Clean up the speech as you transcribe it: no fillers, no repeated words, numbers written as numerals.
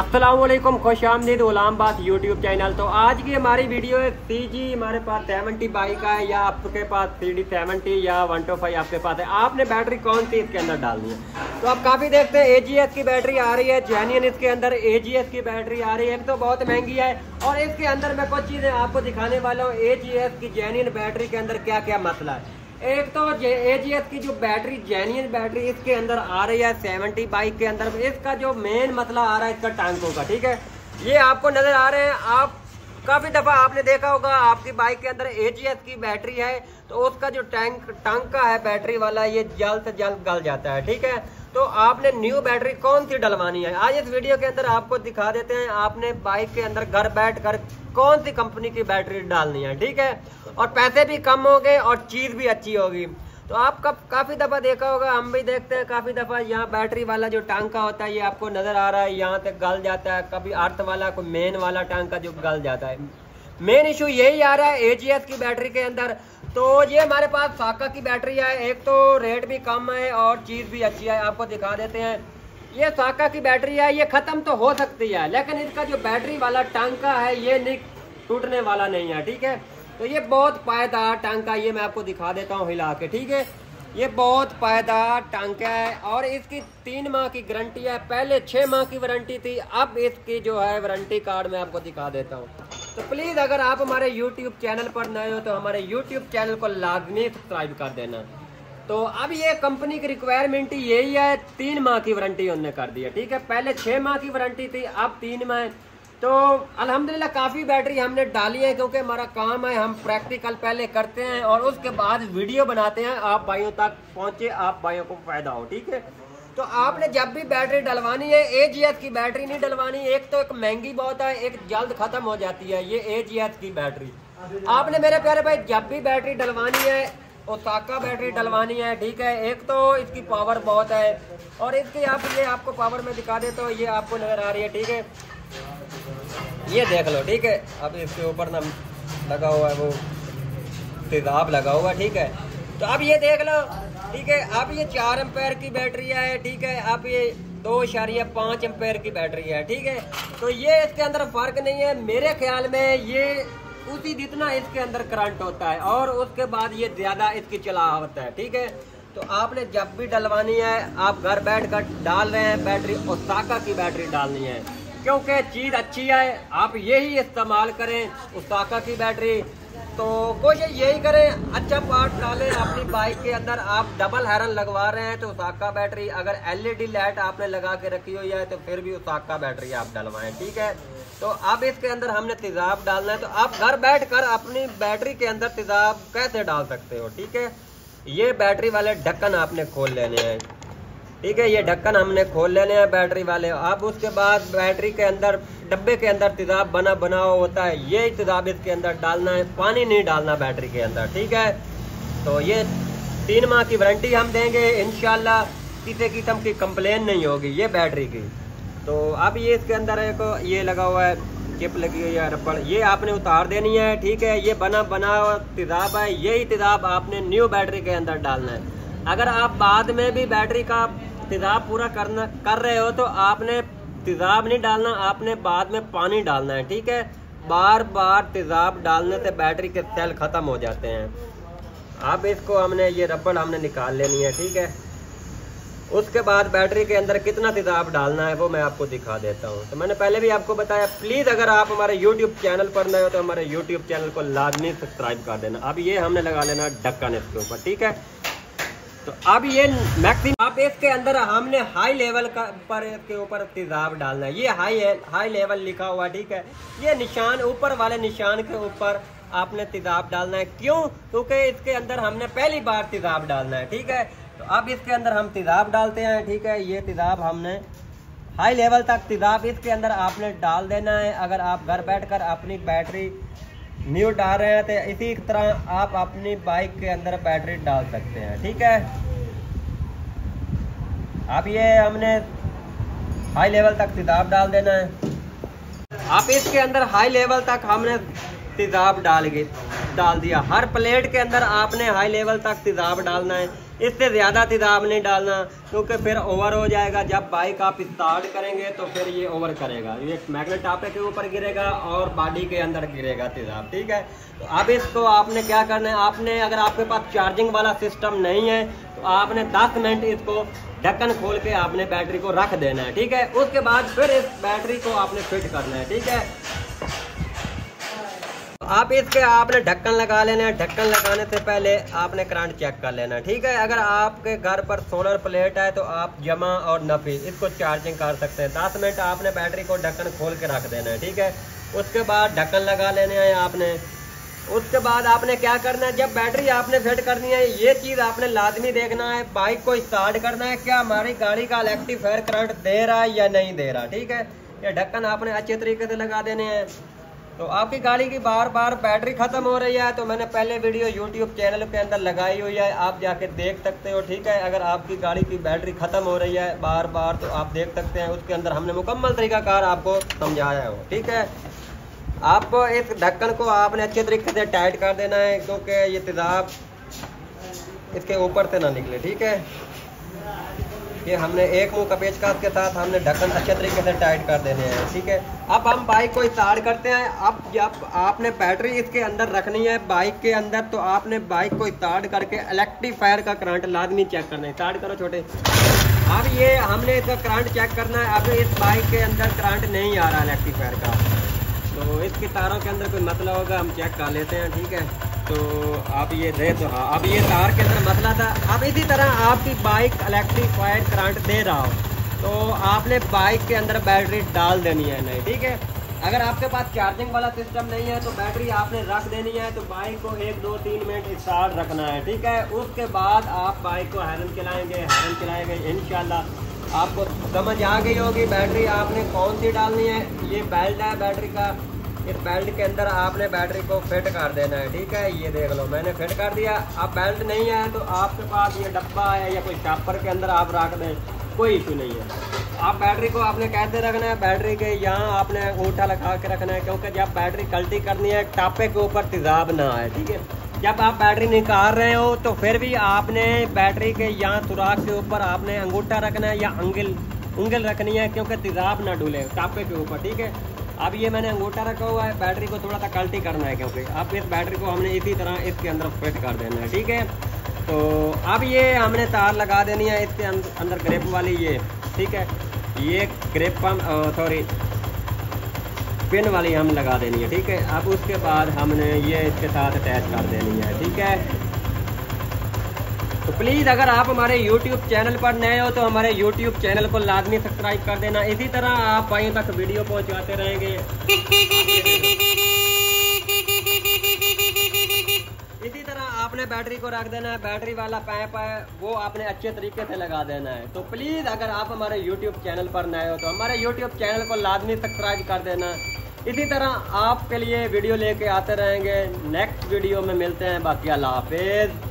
अस्सलामुअलैकुम, खुश आमदीद गुलाम बात यूट्यूब चैनल। तो आज की हमारी वीडियो है CG हमारे पास 70 बाइक है या आपके पास CD 70 या 125 आपके पास है। आपने बैटरी कौन सी इसके अंदर डालनी है। तो आप काफ़ी देखते हैं AGS की बैटरी आ रही है, जेन्युइन इसके अंदर AGS की बैटरी आ रही है। एक तो बहुत महंगी है और इसके अंदर मैं कुछ चीज़ें आपको दिखाने वाला हूँ AGS की जेन्युइन बैटरी के अंदर क्या क्या मसला है। एक तो AGS की जो बैटरी जेन्युइन बैटरी इसके अंदर आ रही है 70 बाइक के अंदर, इसका जो मेन मसला आ रहा है इसका टांकों का। ठीक है, ये आपको नजर आ रहे हैं। आप काफी दफा आपने देखा होगा आपकी बाइक के अंदर AGS की बैटरी है तो उसका जो टांका है बैटरी वाला ये जल्द से जल्द गल जाता है। ठीक है, तो आपने न्यू बैटरी कौन सी डलवानी है आज इस वीडियो के अंदर आपको दिखा देते हैं। आपने बाइक के अंदर घर बैठ कर कौन सी कंपनी की बैटरी डालनी है। ठीक है, और पैसे भी कम हो गए और चीज भी अच्छी होगी। तो आप काफी दफा देखा होगा, हम भी देखते हैं काफी दफा, यहाँ बैटरी वाला जो टांका होता है ये आपको नजर आ रहा है यहाँ तक गल जाता है। कभी अर्थ वाला कोई मेन वाला टांका जो गल जाता है। मेन इशू यही आ रहा है AGS की बैटरी के अंदर। तो ये हमारे पास साका की बैटरी है, एक तो रेट भी कम है और चीज भी अच्छी है। आपको दिखा देते हैं, ये साका की बैटरी है, ये खत्म तो हो सकती है लेकिन इसका जो बैटरी वाला टांका है ये नहीं टूटने वाला नहीं है। ठीक है, तो ये बहुत पायदार टांका, ये मैं आपको दिखा देता हूँ हिला के। ठीक है, ये बहुत पायदार टांका है और इसकी 3 माह की गारंटी है। पहले 6 माह की वारंटी थी, अब इसकी जो है वारंटी कार्ड मैं आपको दिखा देता हूँ। तो प्लीज अगर आप हमारे YouTube चैनल पर नए हो तो हमारे YouTube चैनल को लाजमी सब्सक्राइब कर देना। तो अब ये कंपनी की रिक्वायरमेंट यही है, 3 माह की वारंटी उन्होंने कर दी है। ठीक है, पहले 6 माह की वारंटी थी, अब 3 माह। तो अल्हम्दुलिल्लाह काफ़ी बैटरी हमने डाली है क्योंकि हमारा काम है, हम प्रैक्टिकल पहले करते हैं और उसके बाद वीडियो बनाते हैं, आप भाइयों तक पहुंचे, आप भाइयों को फायदा हो। ठीक है, तो आपने जब भी बैटरी डलवानी है AGS की बैटरी नहीं डलवानी। एक तो एक महंगी बहुत है, एक जल्द खत्म हो जाती है ये AGS की बैटरी। आपने मेरे प्यारे भाई जब भी बैटरी डलवानी है ओसाका बैटरी डलवानी है। ठीक है, एक तो इसकी पावर बहुत है और इसकी ये आपको पावर में दिखा देता हूँ, ये आपको नजर आ रही है। ठीक है, ये देख लो। ठीक है, अब इसके ऊपर ना लगा हुआ है वो तेजाब लगा हुआ। ठीक है, तो अब ये देख लो। ठीक है, अब ये 4 एम्पेयर की बैटरी है। ठीक है, अब ये 2.5 एम्पेयर की बैटरी है। ठीक है, तो ये इसके अंदर फर्क नहीं है मेरे ख्याल में, ये उसी जितना इसके अंदर करंट होता है और उसके बाद ये ज्यादा इसकी चलावट है। ठीक है, तो आपने जब भी डलवानी है आप घर बैठ कर डाल रहे हैं बैटरी, ओसाका की बैटरी डालनी है क्योंकि चीज अच्छी है। आप यही इस्तेमाल करें ओसाका की बैटरी। तो कोशिश यही करें अच्छा पार्ट डालें अपनी बाइक के अंदर। आप डबल हैरन लगवा रहे हैं तो ओसाका बैटरी, अगर LED लाइट आपने लगा के रखी हुई है तो फिर भी ओसाका बैटरी आप डलवाएं। ठीक है, तो अब इसके अंदर हमने तेजाब डालना है। तो आप घर बैठ कर अपनी बैटरी के अंदर तेजाब कैसे डाल सकते हो। ठीक है, ये बैटरी वाले ढक्कन आपने खोल लेने हैं। ठीक है, ये ढक्कन हमने खोल लेने हैं बैटरी वाले। अब उसके बाद बैटरी के अंदर डब्बे के अंदर तेजाब बना होता है, ये तेजाब इसके अंदर डालना है, पानी नहीं डालना बैटरी के अंदर। ठीक है, तो ये 3 माह की वारंटी हम देंगे इंशाल्लाह, किसी किस्म की कंप्लेन नहीं होगी ये बैटरी की। तो अब ये इसके अंदर एक ये लगा हुआ है चिप लगी हुई है रबड़, ये आपने उतार देनी है। ठीक है, ये बना तेजाब है, यही तेजाब आपने न्यू बैटरी के अंदर डालना है। अगर आप बाद में भी बैटरी का तेजाब पूरा कर रहे हो तो आपने तेजाब नहीं डालना, आपने बाद में पानी डालना है। ठीक है, बार बार तेजाब डालने से बैटरी के सेल खत्म हो जाते हैं। अब इसको हमने ये रबड़ हमने निकाल लेनी है। ठीक है, उसके बाद बैटरी के अंदर कितना तेजाब डालना है वो मैं आपको दिखा देता हूँ। तो मैंने पहले भी आपको बताया, प्लीज अगर आप हमारे YouTube चैनल पर नए हो तो हमारे YouTube चैनल को लाजमी सब्सक्राइब कर देना। अब ये हमने लगा लेना ढक्कन इसके ऊपर। ठीक है, तो अब ये मैक्सिमम आप इसके अंदर हमने हाई लेवल का पर इसके ऊपर तेजाब डालना है। ये हाई लेवल लिखा हुआ। ठीक है, ये निशान ऊपर वाले निशान के ऊपर आपने तेजाब डालना है। क्यों? क्योंकि इसके अंदर हमने पहली बार तेजाब डालना है। ठीक है, तो अब इसके अंदर हम तेजाब डालते हैं। ठीक है, ये तेजाब हमने हाई लेवल तक तेजाब इसके अंदर आपने डाल देना है। अगर आप घर बैठकर अपनी बैटरी न्यू डाल रहे हैं तो इसी तरह आप अपनी बाइक के अंदर बैटरी डाल सकते हैं। ठीक है, अब ये हमने हाई लेवल तक तेजाब डाल देना है। अब इसके अंदर हाई लेवल तक हमने तेजाब डाल दिया। हर प्लेट के अंदर आपने हाई लेवल तक तेजाब डालना है। इससे ज़्यादा तेज़ाब नहीं डालना, क्योंकि फिर ओवर हो जाएगा। जब बाइक आप स्टार्ट करेंगे तो फिर ये ओवर करेगा, ये मैग्नेट टापे के ऊपर गिरेगा और बॉडी के अंदर गिरेगा तेज़ाब, ठीक है। तो अब इसको आपने क्या करना है, आपने अगर आपके पास चार्जिंग वाला सिस्टम नहीं है तो आपने 10 मिनट इसको ढक्कन खोल के आपने बैटरी को रख देना है, ठीक है। उसके बाद फिर इस बैटरी को आपने फिट करना है, ठीक है। आप इसके आपने ढक्कन लगा लेना है। ढक्कन लगाने से पहले आपने करंट चेक कर लेना है, ठीक है। अगर आपके घर पर सोलर प्लेट है तो आप जमा और नफी इसको चार्जिंग कर सकते हैं। 10 मिनट आपने बैटरी को ढक्कन खोल के रख देना है, ठीक है। उसके बाद ढक्कन लगा लेने हैं आपने। उसके बाद आपने क्या करना है, जब बैटरी आपने फिट करनी है, ये चीज़ आपने लाजमी देखना है, बाइक को स्टार्ट करना है, क्या हमारी गाड़ी का इलेक्ट्रिक फायर करंट दे रहा है या नहीं दे रहा, ठीक है। ये ढक्कन आपने अच्छे तरीके से लगा देने हैं। तो आपकी गाड़ी की बार बार बैटरी ख़त्म हो रही है तो मैंने पहले वीडियो YouTube चैनल के अंदर लगाई हुई है, आप जाके देख सकते हो, ठीक है। अगर आपकी गाड़ी की बैटरी ख़त्म हो रही है बार बार तो आप देख सकते हैं, उसके अंदर हमने मुकम्मल तरीकाकार आपको समझाया हो, ठीक है। आप इस ढक्कन को आपने अच्छे तरीके से टाइट कर देना है, क्योंकि ये तेज़ाब इसके ऊपर से ना निकले, ठीक है। ये हमने एक मुंह का पेचकस के साथ हमने ढक्कन अच्छे तरीके से टाइट कर देने हैं, ठीक है। अब हम बाइक को स्टार्ट करते हैं। अब जब आपने बैटरी इसके अंदर रखनी है बाइक के अंदर, तो आपने बाइक को स्टार्ट करके इलेक्ट्रिक फायर का करंट लाजमी चेक करना है। स्टार्ट करो छोटे। अब ये हमने इसका करंट चेक करना है। अब इस बाइक के अंदर करंट नहीं आ रहा इलेक्ट्रिक फायर का, तो इसके तारों के अंदर कोई मसला होगा, हम चेक कर लेते हैं, ठीक है। तो आप ये दे तो हाँ, अब ये तार के अंदर मसला था। अब इसी तरह आपकी बाइक इलेक्ट्रिक फायर करंट दे रहा हो तो आपने बाइक के अंदर बैटरी डाल देनी है, नहीं, ठीक है। अगर आपके पास चार्जिंग वाला सिस्टम नहीं है तो बैटरी आपने रख देनी है। तो बाइक को 1, 2, 3 मिनट स्टार्ट रखना है, ठीक है। उसके बाद आप बाइक को हॉर्न चलाएंगे, इंशाल्लाह आपको समझ आ गई होगी बैटरी आपने कौन सी डालनी है। ये बेल्ट है बैटरी का, इस बेल्ट के अंदर आपने बैटरी को फिट कर देना है, ठीक है। ये देख लो मैंने फिट कर दिया। अब बेल्ट नहीं है तो आपके पास ये डब्बा है या कोई शॉपर के अंदर आप रख दें, कोई इशू नहीं है। आप बैटरी को आपने कैसे रखना है, बैटरी के यहाँ आपने अंगूठा लगा के रखना है, क्योंकि जब बैटरी गलती करनी है टापे के ऊपर तेज़ाब ना आए, ठीक है। जब आप बैटरी निकाल रहे हो तो फिर भी आपने बैटरी के यहाँ सुराख के ऊपर आपने अंगूठा रखना है या उंगल रखनी है, क्योंकि तेज़ाब ना डूले टापे के ऊपर, ठीक है। अब ये मैंने अंगूठा रखा हुआ है, बैटरी को थोड़ा सा कल्टी करना है, क्योंकि अब इस बैटरी को हमने इसी तरह इसके अंदर फिट कर देना है, ठीक है। तो अब ये हमने तार लगा देनी है इसके अंदर ग्रिप वाली, ये ठीक है। ये ग्रिप पिन वाली हम लगा देनी है, ठीक है। अब उसके बाद हमने ये इसके साथ अटैच कर देनी है, ठीक है। तो प्लीज़ अगर आप हमारे YouTube चैनल पर नए हो तो हमारे YouTube चैनल को लाजमी सब्सक्राइब कर देना। इसी तरह आप भाइयों तक वीडियो पहुंचाते रहेंगे। इसी तरह आपने बैटरी को रख देना है, बैटरी वाला पाइप है वो आपने अच्छे तरीके से लगा देना है। तो प्लीज़ अगर आप हमारे YouTube चैनल पर नए हो तो हमारे YouTube चैनल को लाजमी सब्सक्राइब कर देना। इसी तरह आपके लिए वीडियो लेके आते रहेंगे। नेक्स्ट वीडियो में मिलते हैं, बाकी अल्लाह हाफिज़।